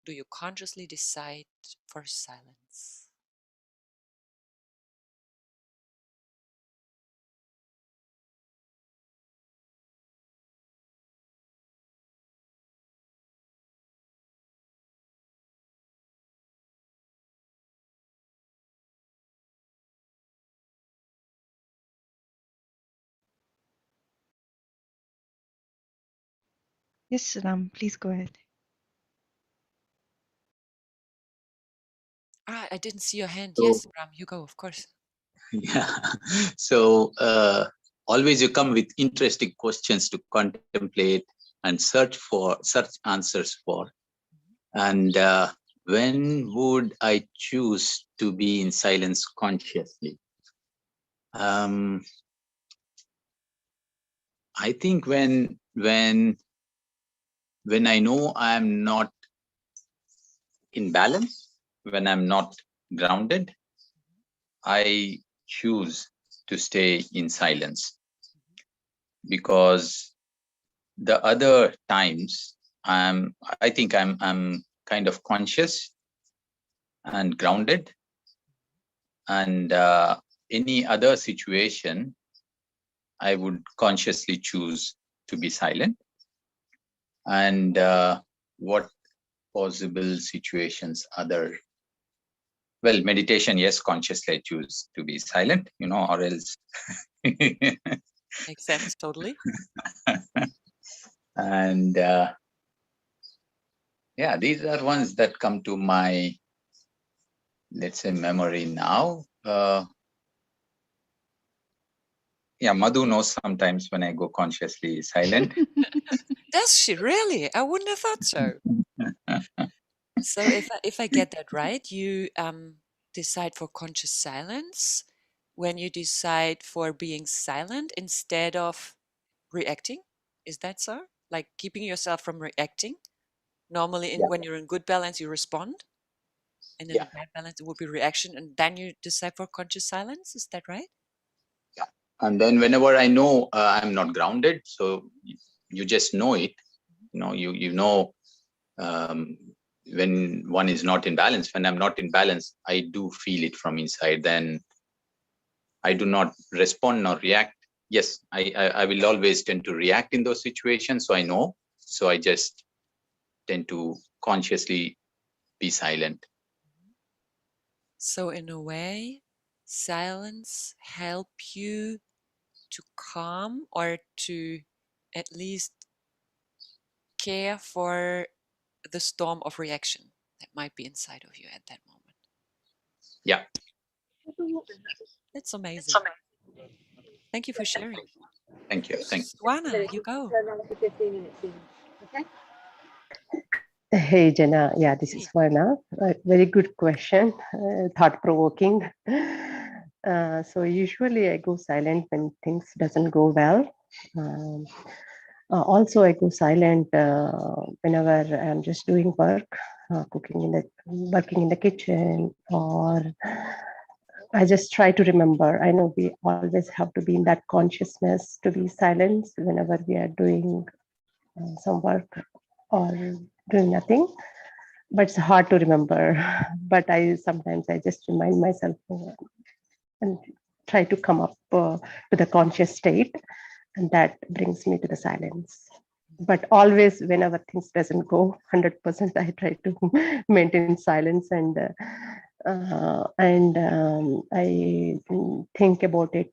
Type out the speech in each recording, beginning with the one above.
do you consciously decide for silence? Yes, Ram, please go ahead. I didn't see your hand. So, Yes, Ram, you go, of course. yeah. So always you come with interesting questions to contemplate and search answers for. And when would I choose to be in silence consciously? I think when I know I'm not in balance, when I'm not grounded, I choose to stay in silence, because the other times I think I'm kind of conscious and grounded, and any other situation I would consciously choose to be silent. And what possible situations other? Well, meditation, yes, consciously I choose to be silent, or else. Makes sense, totally. And yeah, these are ones that come to my, let's say, memory now. Yeah, Madhu knows sometimes when I go consciously silent. Does she really? I wouldn't have thought so. So if I get that right, you decide for conscious silence when you decide for being silent instead of reacting. Is that so? Like keeping yourself from reacting? Normally, Yeah. when you're in good balance, you respond, and in Yeah. a bad balance, it would be reaction, and then you decide for conscious silence. Is that right? Yeah. And then whenever I know I'm not grounded, so you just know it. You know when one is not in balance. When I'm not in balance, I do feel it from inside. Then I do not respond nor react. Yes, I will always tend to react in those situations. So I know. So I just tend to consciously be silent. So in a way, silence help you to calm or to at least care for the storm of reaction that might be inside of you at that moment. Yeah. That's amazing. Thank you for sharing. Thank you. Thank you. Swana, you go. Hey, Jana. Yeah, this is Varna. Very good question, thought-provoking. So usually I go silent when things doesn't go well. Also, I go silent whenever I'm just doing work, working in the kitchen, or I just try to remember. I know we always have to be in that consciousness to be silent whenever we are doing some work or doing nothing. But it's hard to remember. But I sometimes just remind myself and try to come up to the conscious state, and that brings me to the silence. But always, whenever things doesn't go 100%, I try to maintain silence, and I think about it.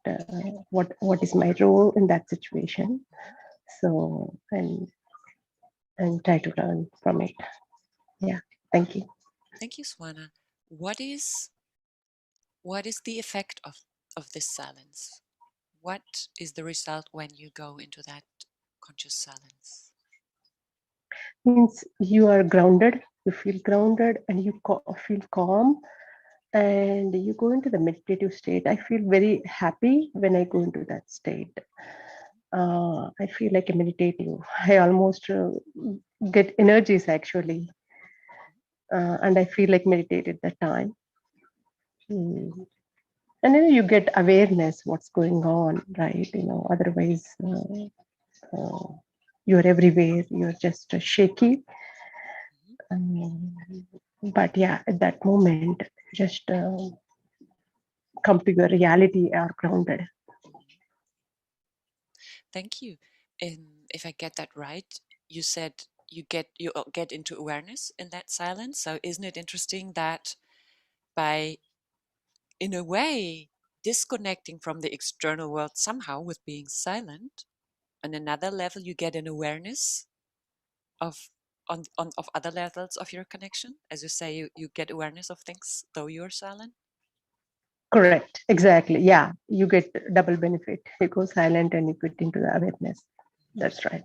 What is my role in that situation? So and try to learn from it. Yeah. Thank you. Thank you, Swana. What is the effect of this silence? What is the result when you go into that conscious silence? Means you are grounded, you feel grounded, and you feel calm, and you go into the meditative state. I feel very happy when I go into that state. I feel like a meditative. I almost get energies actually, and I feel like meditate at that time. And then you get awareness what's going on, right? Otherwise you're everywhere, you're just shaky. Um, but yeah, at that moment, just come to your reality are grounded. Thank you. If I get that right, you said you get into awareness in that silence. So isn't it interesting that by, in a way, disconnecting from the external world somehow with being silent, on another level you get an awareness of of other levels of your connection? As you say, you get awareness of things though you're silent. Correct. Exactly. Yeah. You get double benefit. You go silent and you get into the awareness. That's right.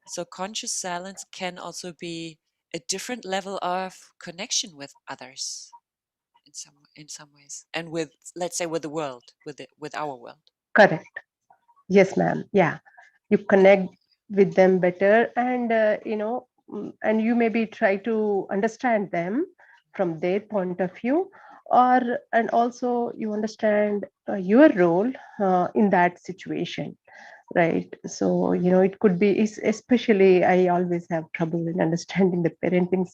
So conscious silence can also be a different level of connection with others in some ways, and with, let's say, with the world, with our world. Correct. Yes, ma'am. Yeah. You connect with them better, and and you maybe try to understand them from their point of view, or and also you understand your role in that situation, right? So it could be especially I always have trouble in understanding the parenting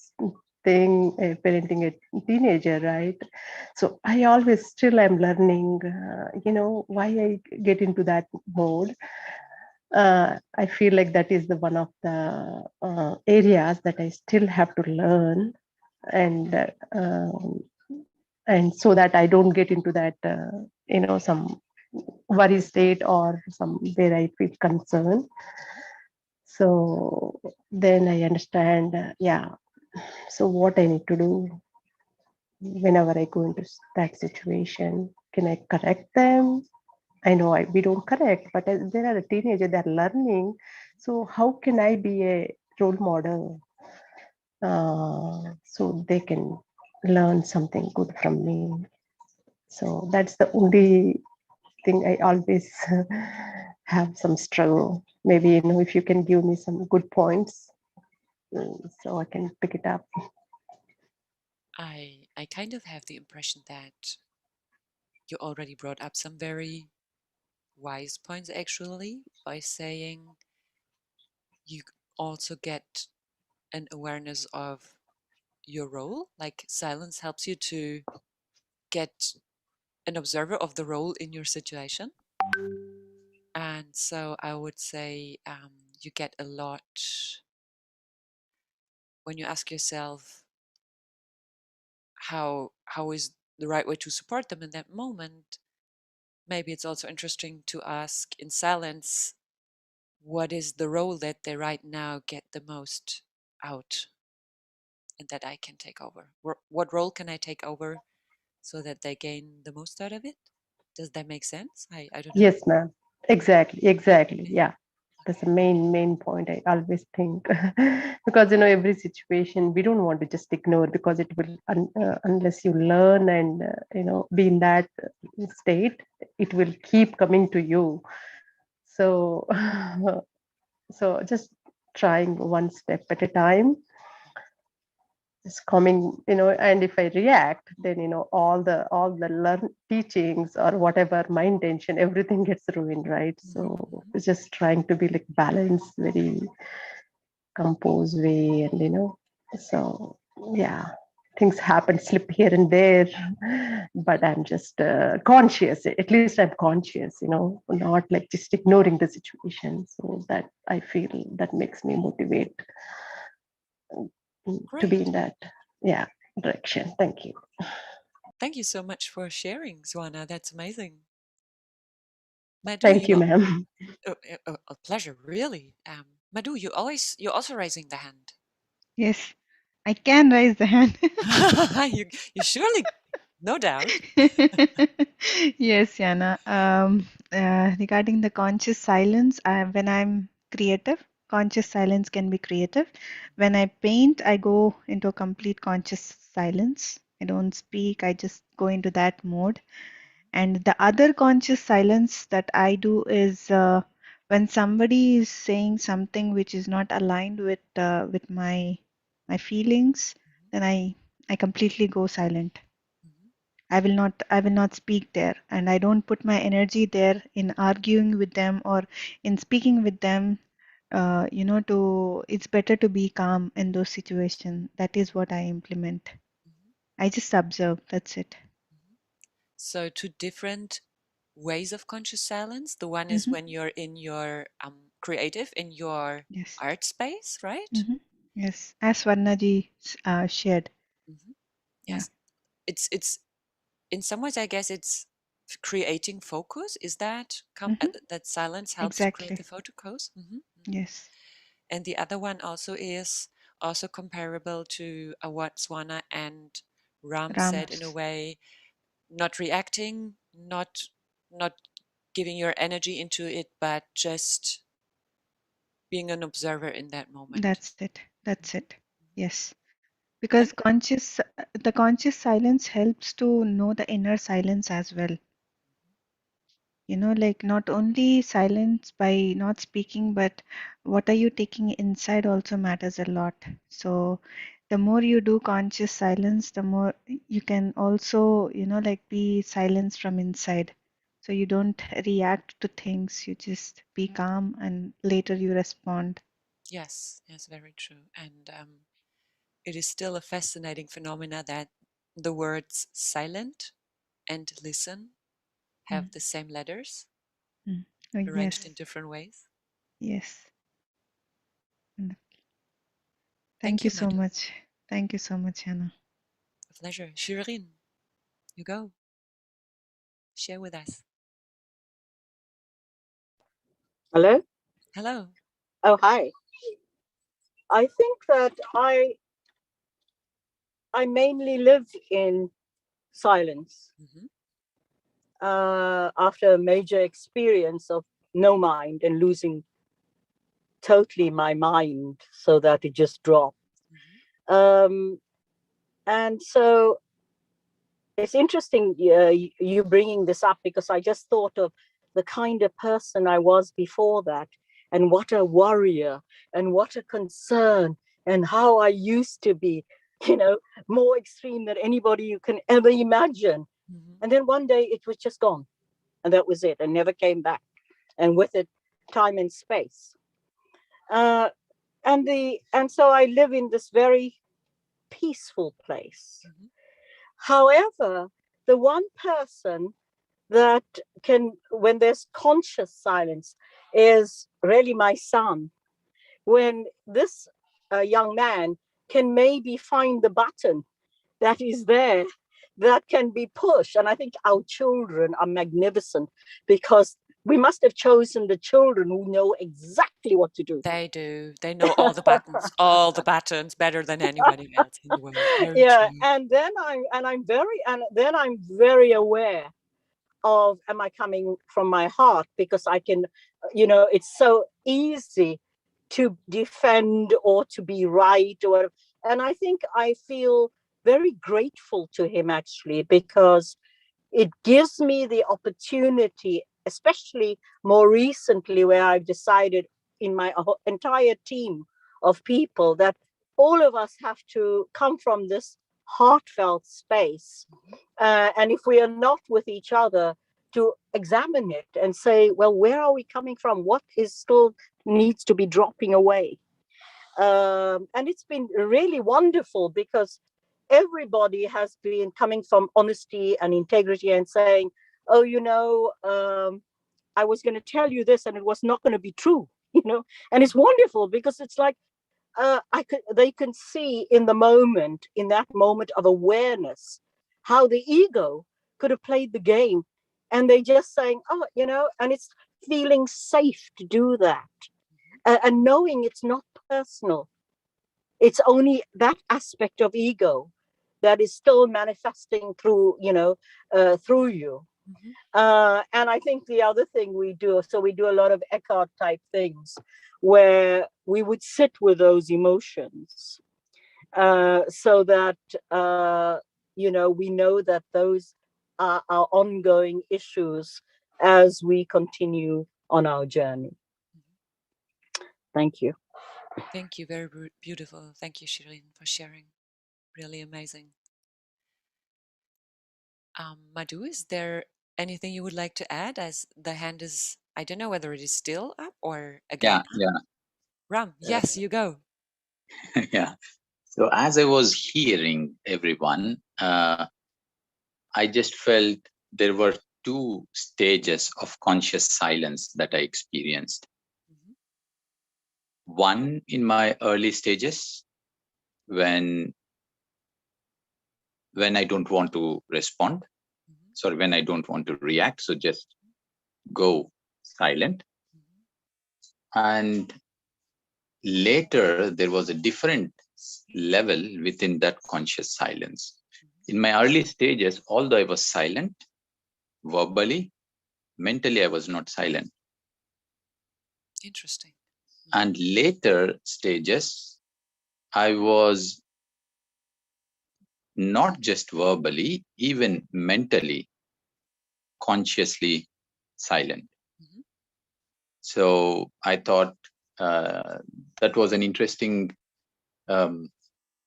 thing, parenting a teenager, right? So I always still am learning why I get into that mode. I feel like that is the one of the areas that I still have to learn, and and so that I don't get into that some worry state or some where I feel concerned. So then I understand, yeah. So what I need to do whenever I go into that situation, can I correct them? I know we don't correct, but there are a teenager, they're learning. So how can I be a role model so they can learn something good from me? So that's the only thing I always have some struggle. Maybe, if you can give me some good points so I can pick it up. I kind of have the impression that you already brought up some very wise points, actually, by saying you also get an awareness of your role. Like silence helps you to get an observer of the role in your situation. And so I would say you get a lot when you ask yourself how is the right way to support them in that moment. Maybe it's also interesting to ask in silence, what is the role that they right now get the most out and that I can take over? What role can I take over so that they gain the most out of it? Does that make sense? I don't know. Yes, ma'am. Exactly. Okay. Yeah. That's the main point I always think. Because every situation we don't want to just ignore, because it will unless you learn and be in that state, it will keep coming to you. So so just trying one step at a time, is coming, and if I react, then all the learn teachings or whatever my intention, everything gets ruined, right? So it's just trying to be like balanced, very composed way, and so yeah, things happen, slip here and there, but I'm just conscious. At least I'm conscious, not like just ignoring the situation. So that I feel that makes me motivate to be Great. in that, yeah, direction. Thank you. Thank you so much for sharing, Zwana. That's amazing. Madhu, Thank you, ma'am. a pleasure, really. Madhu, you're also raising the hand. Yes, I can raise the hand. You surely, no doubt. Yes, Jana. Regarding the conscious silence, when I'm creative, conscious silence can be creative. When I paint, I go into a complete conscious silence. I don't speak, I just go into that mode. And the other conscious silence that I do is when somebody is saying something which is not aligned with my feelings, then I completely go silent. Mhm. I will not speak there, and I don't put my energy there in arguing with them or in speaking with them. it's better to be calm in those situations. That is what I implement. I just observe. That's it. So two different ways of conscious silence. The one is when you're in your creative, in your Yes. art space, right? Yes. As Varnaji shared. Yeah. Yes. It's in some ways, I guess it's creating focus. Is that that silence helps to create the Exactly. focus? Yes. And the other one also is also comparable to what Swana and Ram said, in a Rams. way, not reacting, not giving your energy into it, but just being an observer in that moment. That's it. That's it. Yes. Because And the conscious silence helps to know the inner silence as well. Like not only silence by not speaking, but what are you taking inside also matters a lot. So the more you do conscious silence, the more you can also, like be silenced from inside. So you don't react to things, you just be calm and later you respond. yes, very true. And it is still a fascinating phenomena that the words silent and listen have Mm, the same letters mm. Oh, arranged in yes, different ways. yes. Mm. Thank Thank you you, so Madhu. much. Thank you so much, Hannah. A pleasure. Shirin, you go. Share with us. Hello? Hello. Oh, hi. I think that I mainly live in silence after a major experience of no mind and losing totally my mind so that it just dropped. And so it's interesting you bringing this up because I just thought of the kind of person I was before that, and what a warrior and what a concern, and how I used to be, more extreme than anybody you can ever imagine. And then one day it was just gone, and that was it, and never came back. And with it, time and space. And so I live in this very peaceful place. However, the one person that can, when there's conscious silence, is really my son. When this young man can maybe find the button that is there that can be pushed. And I think our children are magnificent because we must have chosen the children who know exactly what to do. They do. They know all the buttons better than anybody else in the world. Very Yeah, true. and then I'm very aware of, am I coming from my heart? Because I can, it's so easy to defend or to be right or whatever. And I think I feel very grateful to him actually, because it gives me the opportunity, especially more recently, where I've decided in my entire team of people that all of us have to come from this heartfelt space. And if we are not with each other, to examine it and say, well, where are we coming from? What is still needs to be dropping away? And it's been really wonderful because everybody has been coming from honesty and integrity and saying, oh, I was going to tell you this and it was not going to be true, and it's wonderful because it's like, they can see in that moment of awareness, how the ego could have played the game, and they just saying, oh, and it's feeling safe to do that, and knowing it's not personal. It's only that aspect of ego that is still manifesting through, through you. And I think the other thing we do, so we do a lot of Eckhart type things where we would sit with those emotions, so that, we know that those are our ongoing issues as we continue on our journey. Thank you. Thank you. Very beautiful. Thank you, Shirin, for sharing. Really amazing. Madhu, is there anything you would like to add, as the hand is, I don't know whether it is still up or Yeah, again up? yeah. Ram, yes, you go. Yeah. So as I was hearing everyone, I just felt there were two stages of conscious silence that I experienced. Mhm, One in my early stages, when I don't want to respond, mhm, sorry, when I don't want to react, so just go silent. mhm, And later there was a different level within that conscious silence. mhm. In my early stages, although I was silent verbally, mentally I was not silent. Interesting. And later stages, I was not just verbally, even mentally, consciously silent. Mhm, So I thought uh, that was an interesting um,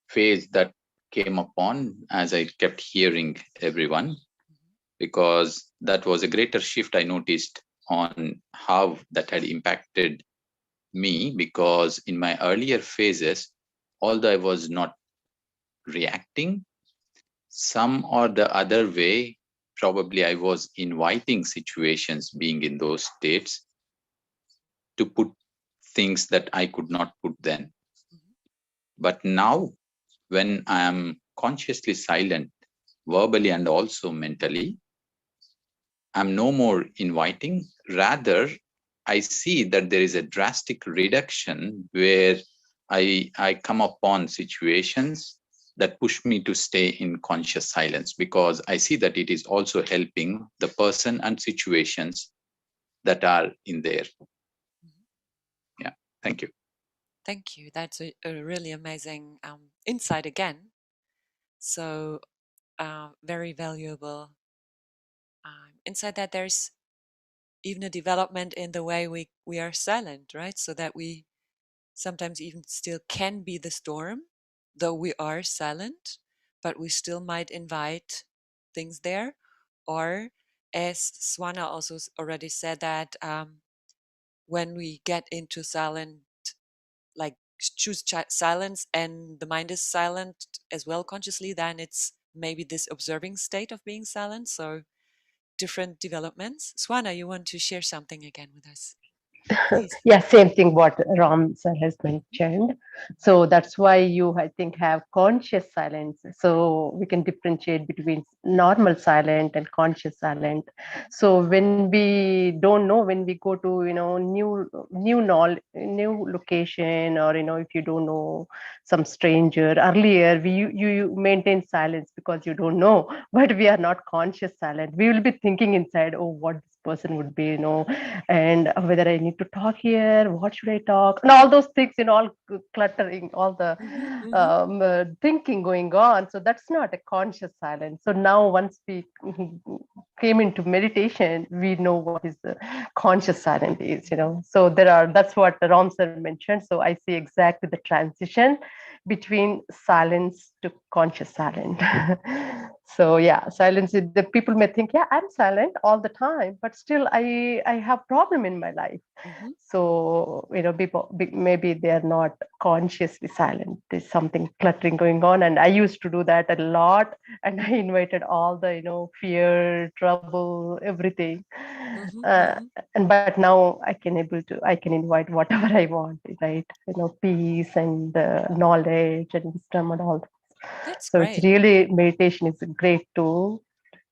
phase that came upon as I kept hearing everyone, mhm, because that was a greater shift I noticed on how that had impacted me. Because in my earlier phases, although I was not reacting, some or the other way, probably I was inviting situations, being in those states, to put things that I could not put then. mhm, But now, when I am consciously silent, verbally and also mentally, I'm no more inviting. Rather, I see that there is a drastic reduction where I come upon situations that push me to stay in conscious silence, because I see that it is also helping the person and situations that are in there. mhm. Yeah. Thank you. Thank you. That's a really amazing insight again. So very valuable insight that there's even a development in the way we are silent, right? So that we sometimes even still can be the storm, though we are silent, but we still might invite things there. Or, as Swana also already said, that when we get into silent, like choose silence and the mind is silent as well consciously, then it's maybe this observing state of being silent. So different developments. Swana, you want to share something again with us? Please. Yeah, same thing what Ram sir has mentioned. So that's why you, I think, have conscious silence. So we can differentiate between normal silent and conscious silent. So when we don't know, when we go to, new location, or, if you don't know some stranger, earlier you maintain silence because you don't know, but we are not conscious silent. We will be thinking inside, oh, what this person would be, and whether I need to talk here, what should I talk, and all those things, all cluttering, all the Mm-hmm, mm-hmm, thinking going on. So that's not a conscious silence. So now, once we came into meditation, we know what is the conscious silence is. So that's what Ram sir mentioned. So I see exactly the transition between silence to conscious silent. So yeah, silence, the people may think, yeah, I'm silent all the time, but still I have problem in my life. mm-hmm, So people, maybe they are not consciously silent. There's something cluttering going on, and I used to do that a lot, and I invited all the fear, trouble, everything. mm-hmm, uh, mm-hmm. and but now I can invite whatever I want, right? Peace and knowledge and wisdom and all. That's So it's great. really, meditation is a great tool,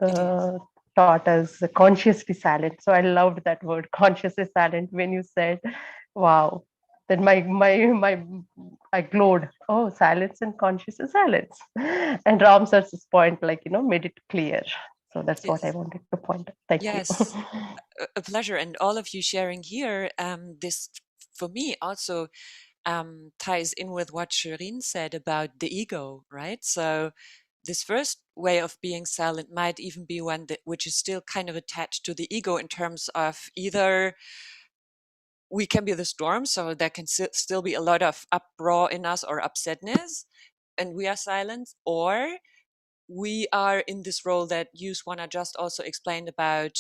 It is. taught us consciously silent. So I loved that word, consciously silent, when you said, wow. Then my I glowed. Oh, silence and conscious silence. And Ram Sir's point, made it clear. So that's what I Yes. wanted to point out. Thank you. Yes. A pleasure. And all of you sharing here, this for me also ties in with what Shireen said about the ego, right? So this first way of being silent might even be one which is still kind of attached to the ego, in terms of either we can be the storm, so there can still be a lot of uproar in us or upsetness, and we are silent, or we are in this role that you, Swana, just also explained about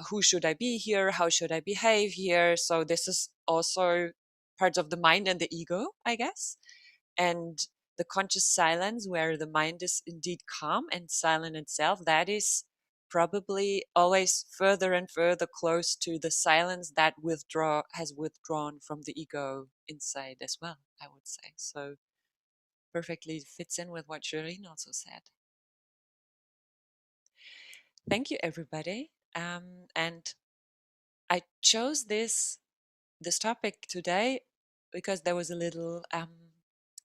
who should I be here, how should I behave here. So this is also parts of the mind and the ego, I guess. And the conscious silence, where the mind is indeed calm and silent itself, that is probably always further and further close to the silence that has withdrawn from the ego inside as well, I would say. So perfectly fits in with what Shireen also said. Thank you, everybody. And I chose this topic today because there was a little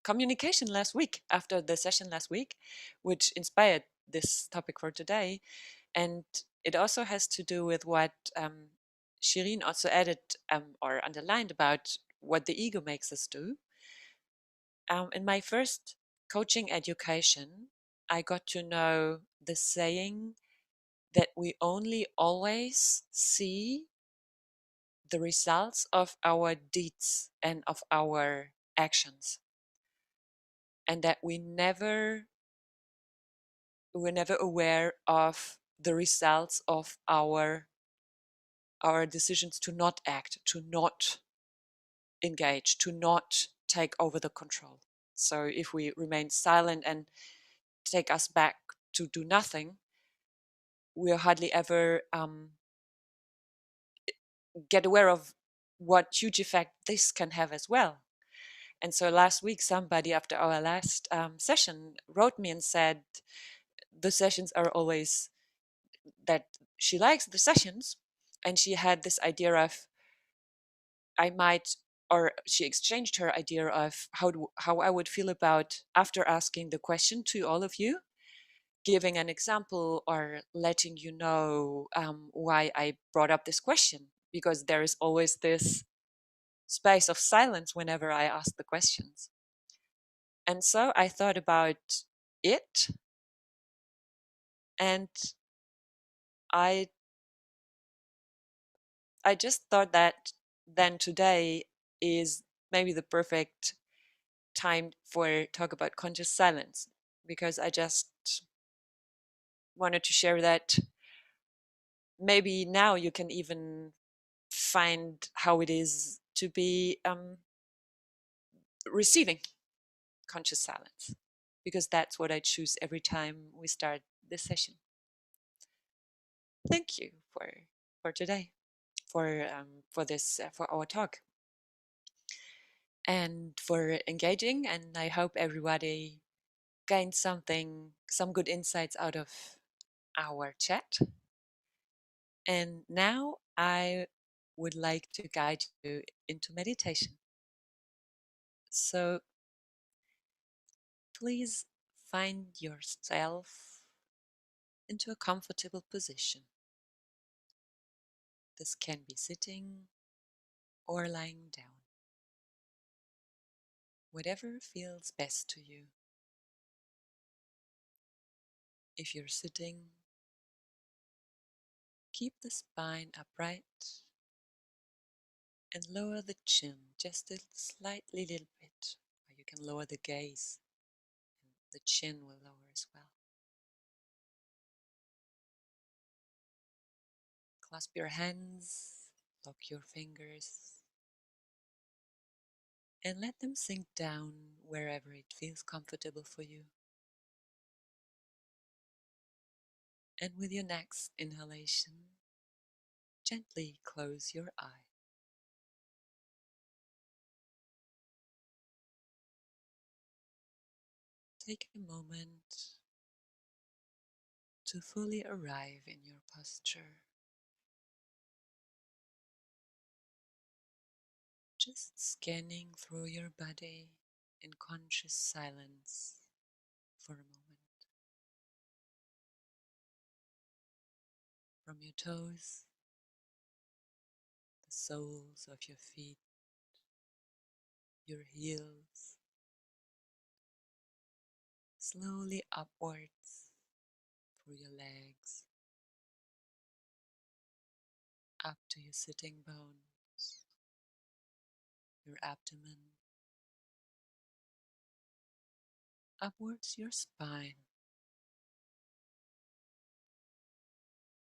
communication last week after the session last week, which inspired this topic for today. And it also has to do with what Shireen also added or underlined about what the ego makes us do. In my first coaching education, I got to know the saying that we only always see the results of our deeds and of our actions, and that we're never aware of the results of our decisions to not act, to not engage, to not take over the control. So if we remain silent and take us back to do nothing, we'll hardly ever get aware of what huge effect this can have as well. And so last week, somebody after our last session wrote me and said the sessions are always that she likes the sessions, and she had this idea of she exchanged her idea of how I would feel about after asking the question to all of you, giving an example or letting you know why I brought up this question, because there is always this space of silence whenever I ask the questions. And so I thought about it, and I just thought that then today is maybe the perfect time for talk about conscious silence, because I just wanted to share that maybe now you can even find how it is to be receiving conscious silence, because that's what I choose every time we start this session. Thank you for today, for this for our talk, and for engaging. And I hope everybody gained some good insights out of our chat. And now I would like to guide you into meditation. So please find yourself into a comfortable position. This can be sitting or lying down, whatever feels best to you. If you're sitting, keep the spine upright and lower the chin just a slightly little bit, or you can lower the gaze and the chin will lower as well. Clasp your hands, lock your fingers, and let them sink down wherever it feels comfortable for you. And with your next inhalation, gently close your eye. Take a moment to fully arrive in your posture. Just scanning through your body in conscious silence for a moment. From your toes, the soles of your feet, your heels, slowly upwards through your legs, up to your sitting bones, your abdomen, upwards your spine,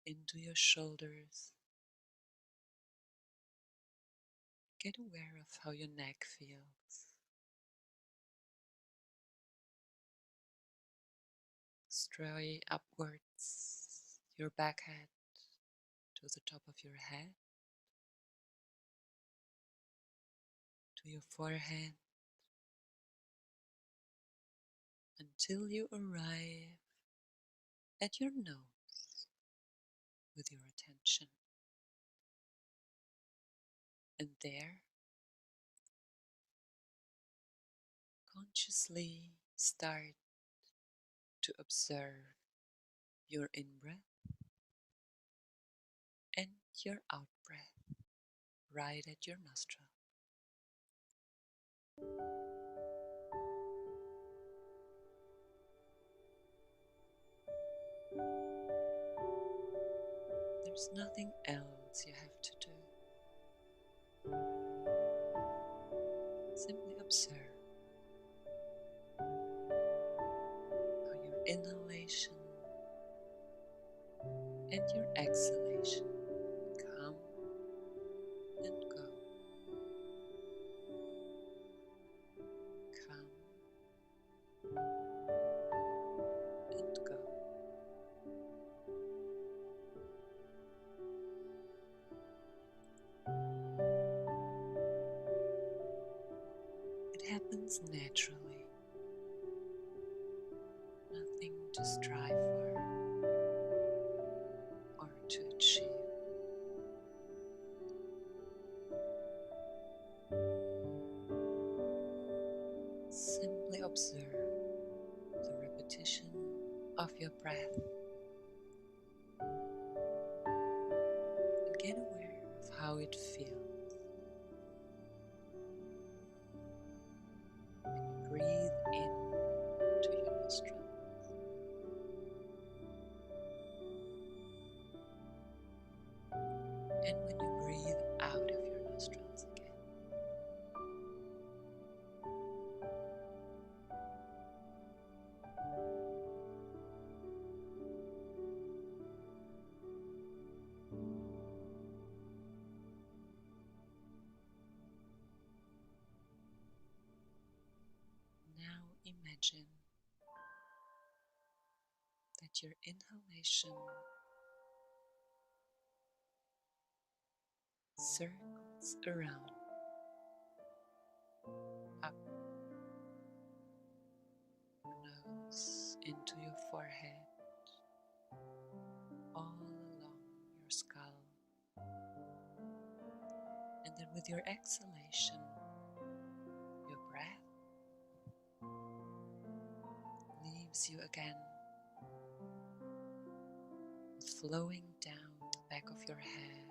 into your shoulders, Get aware of how your neck feels. Stray upwards your back head to the top of your head, to your forehead, until you arrive at your nose with your attention. And there, consciously start to observe your in-breath and your out-breath right at your nostril. There's nothing else you have to do. Simply observe how your inhalation and your exhalation come and go, come and go. It happens naturally, nothing to strive for or to achieve. Simply observe the repetition of your breath and get aware of how it feels. When you breathe in to your nostrils and when you breathe out of your nostrils again. Now imagine that your inhalation circles around, up your nose, into your forehead, all along your skull. And then with your exhalation, your breath leaves you again, flowing down the back of your head,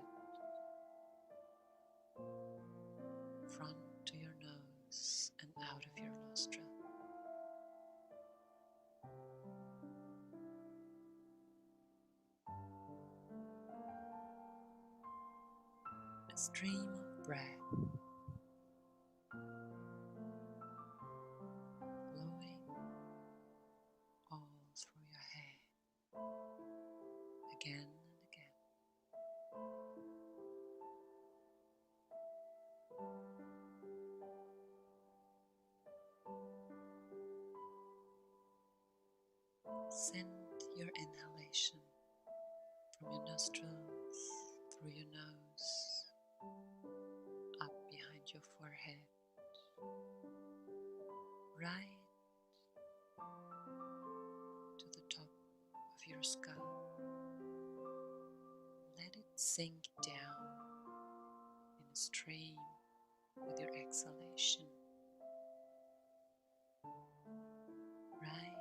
front to your nose and out of your nostril. A stream of breath flowing all through your head, again and again. Send your inhalation from your nostrils, through your nose, up behind your forehead, right to the top of your skull. Let it sink down in a stream with your exhalation, right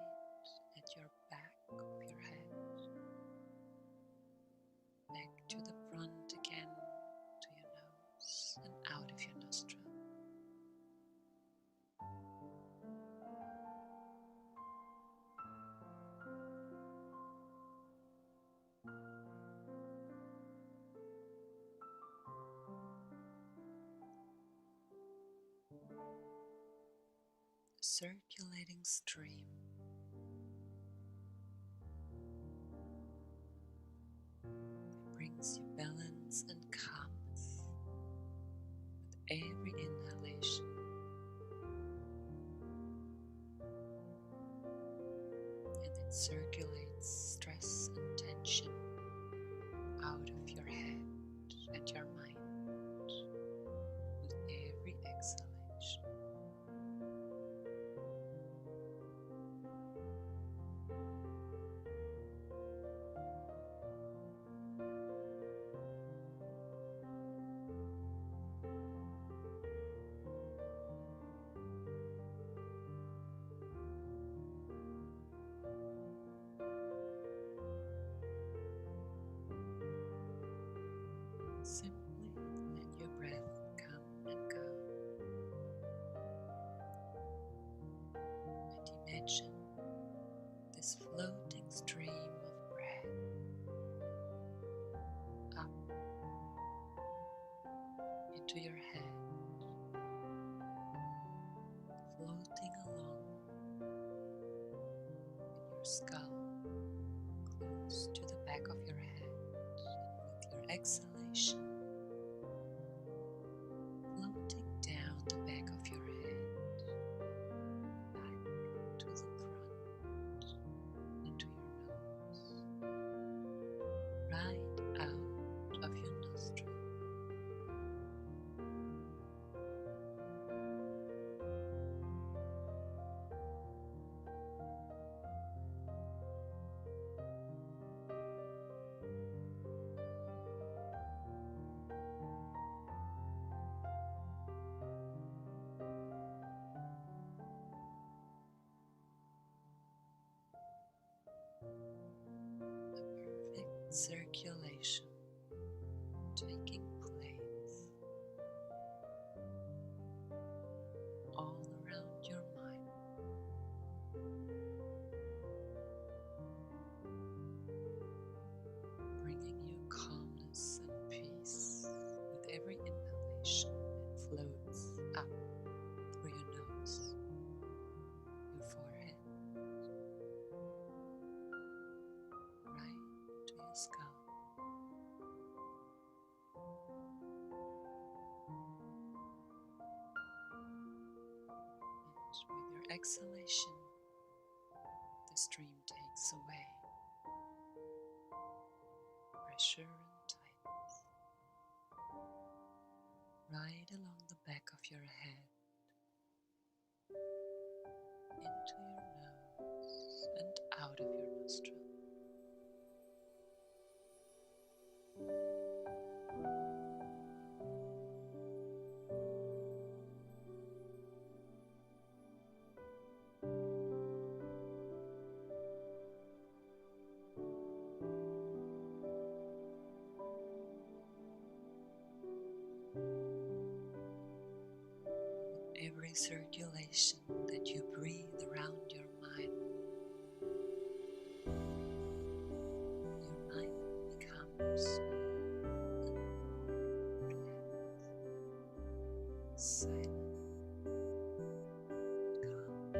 at your back of your head, back to the front again, to your nose and out of your nostril. Circulating stream brings you balance and calmness with every inhalation. And it circulates stress and tension out of your head and your mind with every exhalation. Simply let your breath come and go, and imagine this floating stream of breath up into your head, floating along in your skull, close to the back of your head, and with your exhalation, floating down the back of your head, back to the front, into your nose, right out of your nostril. Perfect circulation taking place all around your mind, bringing you calmness and peace with every inhalation. It floats up through your nose, your forehead, right to your skull. And with your exhalation, the stream takes away pressure and tightness right along the back of your head, into your nose and out of your nostril. Every circulation that you breathe around your mind becomes smooth and relaxed, silent, calm.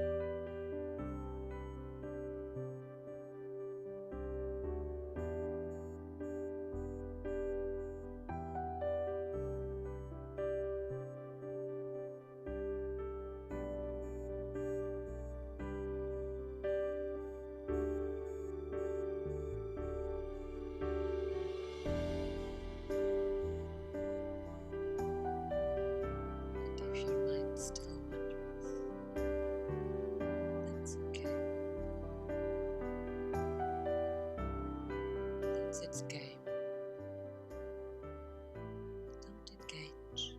And if your mind still wanders, that's okay. That's its game. Don't engage.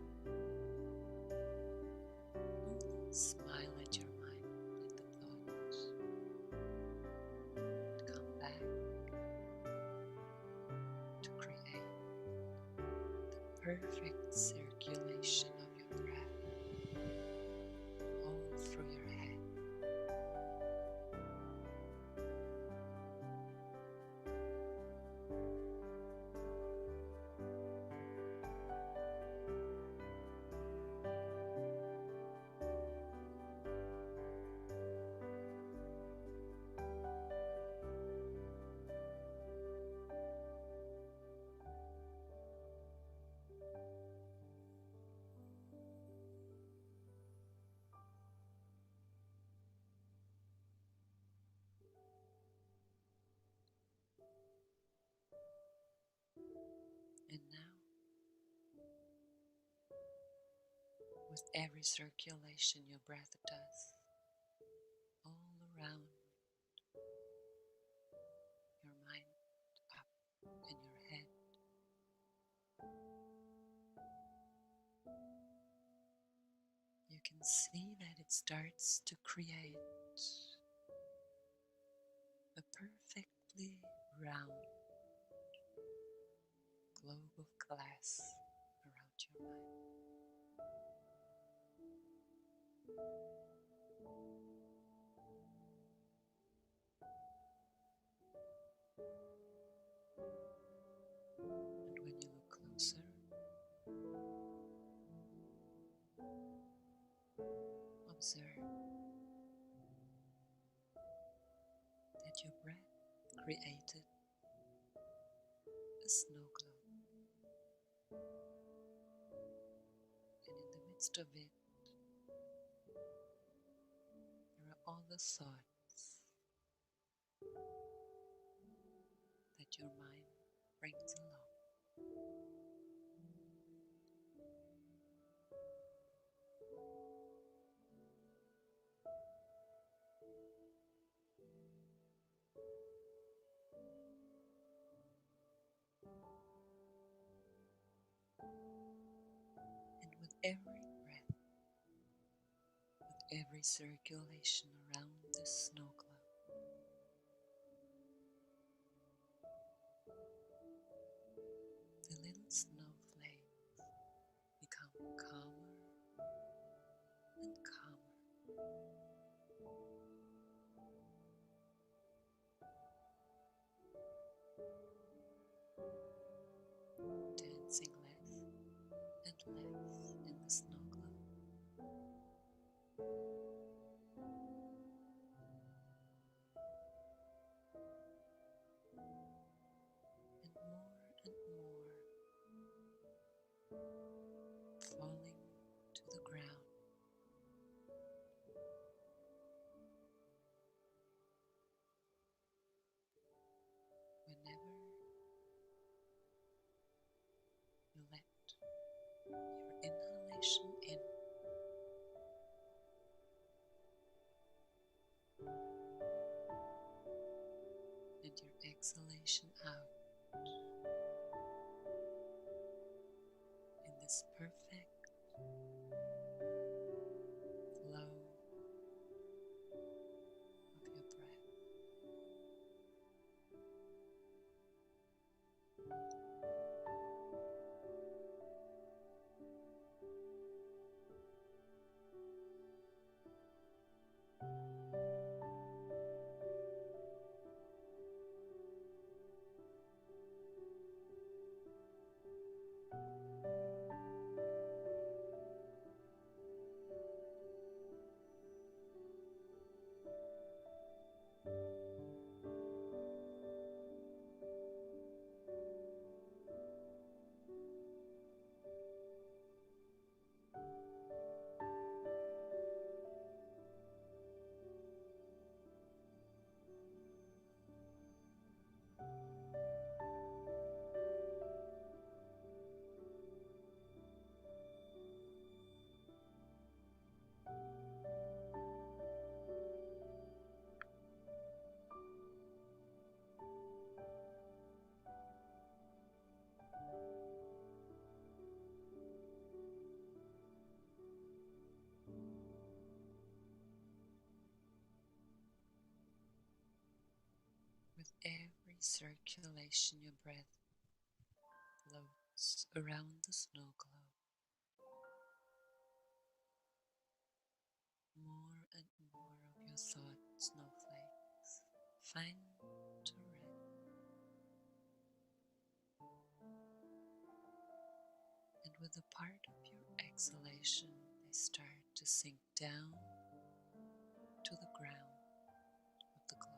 Only smile at your mind, at the thoughts, and come back to create the perfect circulation of your breath all through your head. every circulation your breath does all around your mind, up in your head, you can see that it starts to create a perfectly round globe of glass around your mind. And when you look closer, observe that your breath created a snow globe, and in the midst of it, there are all the thoughts that your mind brings along. And with every breath, with every circulation around this snow globe, the little snowflakes become calmer and calmer, dancing less and less in the snow globe, and more falling to the ground whenever you let your inhalation in and your exhalation out in this perfect flow of your breath. With every circulation, your breath floats around the snow globe. More and more of your thought snowflakes find to rest, and with a part of your exhalation, they start to sink down to the ground of the globe.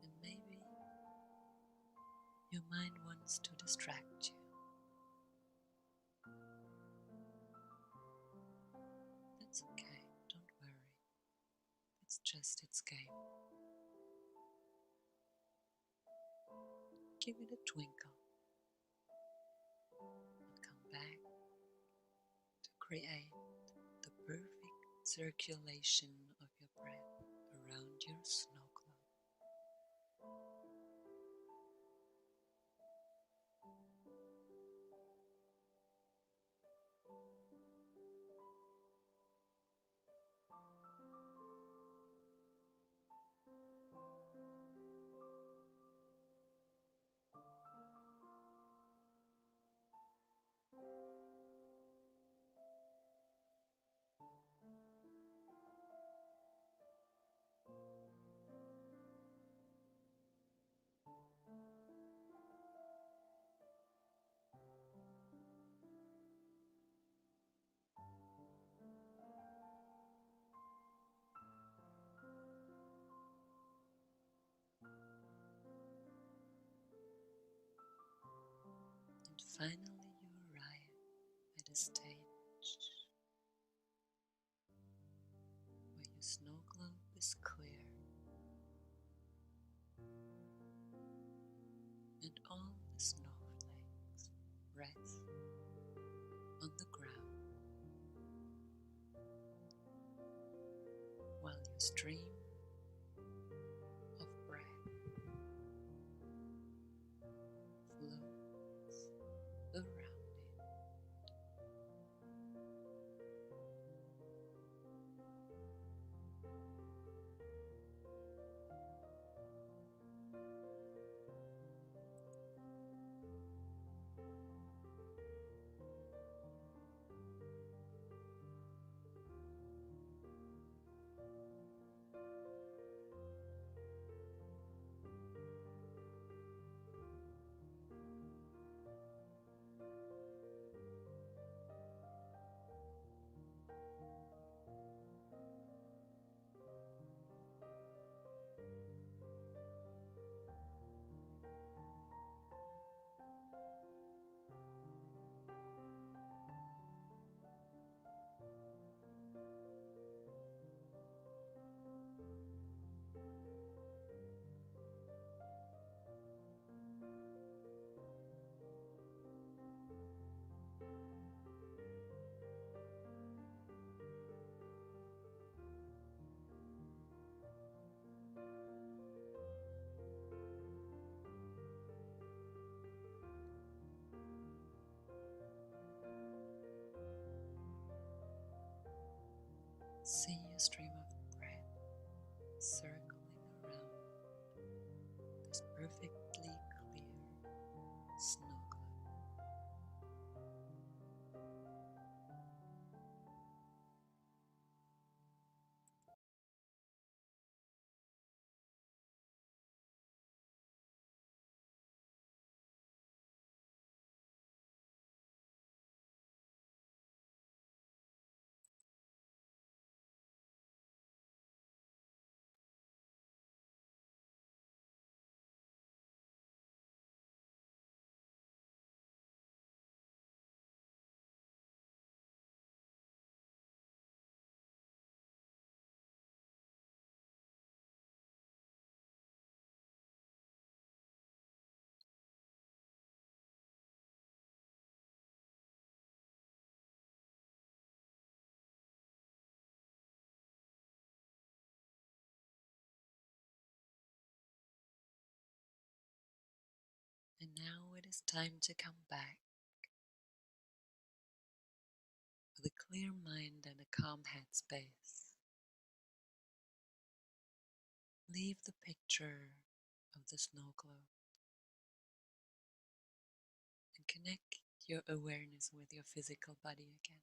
And maybe mind wants to distract you. That's okay, don't worry. It's just its game. Give it a twinkle and come back to create the perfect circulation of your breath around your snow globe. And finally you arrive at a stage where your snow globe is clear and all the snowflakes rest on the ground while your stream of breath flows around it. See your stream of breath circling around this perfectly clear snow globe. And now it is time to come back with a clear mind and a calm headspace. Leave the picture of the snow globe and connect your awareness with your physical body again.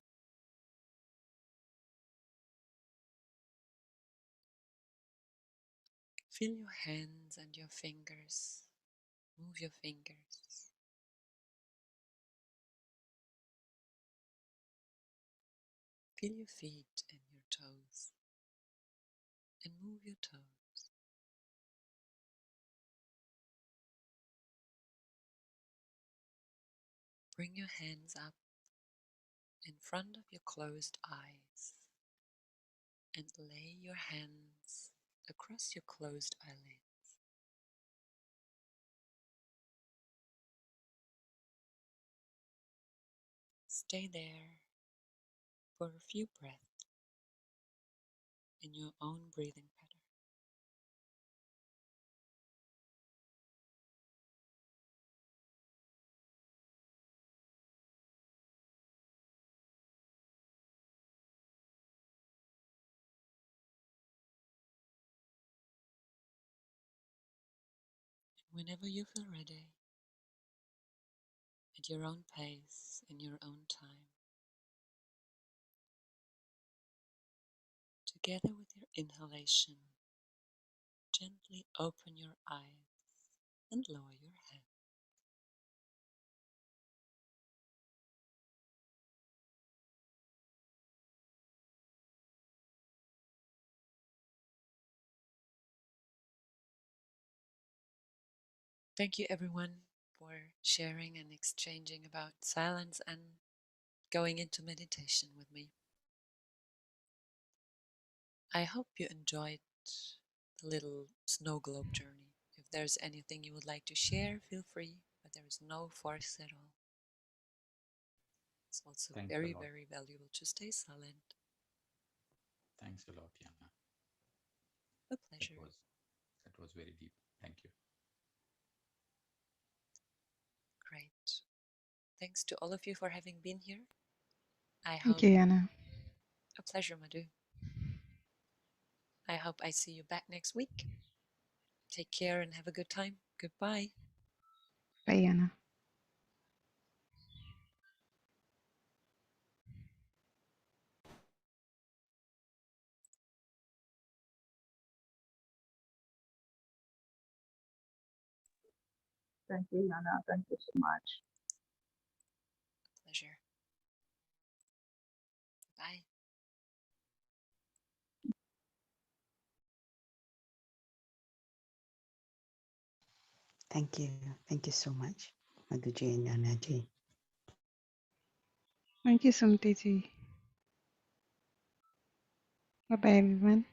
Feel your hands and your fingers. Move your fingers. Feel your feet and your toes. And move your toes. Bring your hands up in front of your closed eyes and lay your hands across your closed eyelids. Stay there for a few breaths in your own breathing pattern. Whenever you feel ready, at your own pace, in your own time, together with your inhalation, gently open your eyes and lower your head. Thank you, everyone, for sharing and exchanging about silence and going into meditation with me. I hope you enjoyed the little snow globe journey. If there's anything you would like to share, feel free, but there is no force at all. It's also Thanks a very, lot. very valuable to stay silent. Thanks a lot, Jana. A pleasure. That was very deep. Thank you. Great. Thanks to all of you for having been here. I Thank hope you, Jana. a pleasure, Madhu. I hope I see you back next week. Take care and have a good time. Goodbye. Bye, Jana. Thank you, Jana. Thank you so much. Pleasure. Bye. Thank you. Thank you so much, Madhuji and Janaji. Thank you, Sumtiji. Bye-bye, everyone.